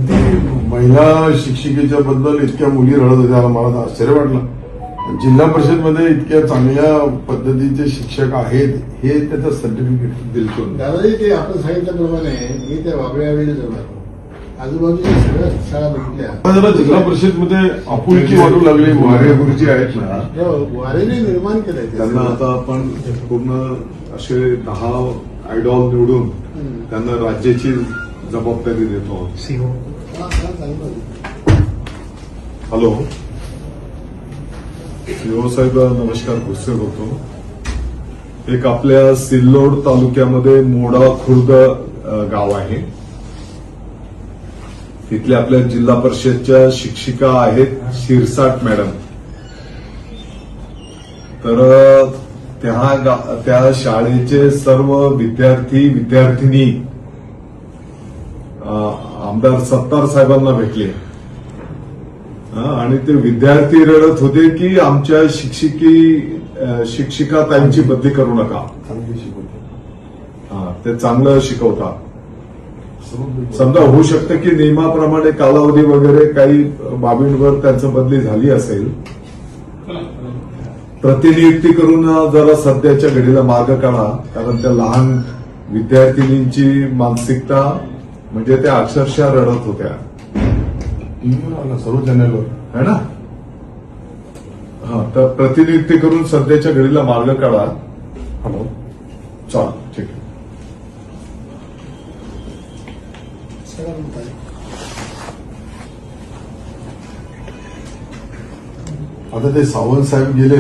ती महिला शिक्षिकेच्या बद्दल इतक्या मुली रडत होत्या, मला तर आश्चर्य वाटलं. जिल्हा परिषदमध्ये इतक्या चांगल्या पद्धतीचे शिक्षक आहेत हे त्याचं सर्टिफिकेट दिलं. दादाजी, ते आपण सांगितल्याप्रमाणे मी त्या वागळ्यावेळी जाणार आजूबाजूच्या सगळ्या शाळा बघितल्या. जरा जिल्हा परिषदमध्ये आपुलकी वाटू लागली. वारे गुरुजी आहेत ना, वारेने निर्माण केलंय त्यांना आता आपण पूर्ण असे 10 आयडॉल निवडून त्यांना राज्याची जबाबदारी देतो. हॅलो, सीओ साहेब नमस्कार. गुस्से होतो. एक आपल्या सिल्लोड तालुक्यामध्ये मोडा खुर्द गाव आहे. तिथल्या आपल्या जिल्हा परिषदच्या शिक्षिका आहेत शिरसाट मॅडम. तर त्या शाळेचे सर्व विद्यार्थी विद्यार्थिनी आमदार सत्तार साहेबांना भेटले आणि ते विद्यार्थी रडत होते की आमच्या शिक्षिका ताईंची बदली करू नका. ते चांगलं शिकवतात. समजा होऊ शकतं की नियमाप्रमाणे कालावधी वगैरे काही बाबींवर त्यांचं बदली झाली असेल. प्रतिनियुक्ती करून जरा सध्याच्या घडीला मार्ग काढा, कारण त्या लहान विद्यार्थिनींची मानसिकता म्हणजे त्या अक्षरशः रडत होत्या. सर्व चॅनलवर है ना. तर प्रतिनियुक्ती करून सध्याच्या घडीला मार्ग काढा. हॅलो, चाल ठीक आहे. आता ते सावंत साहेब गेले.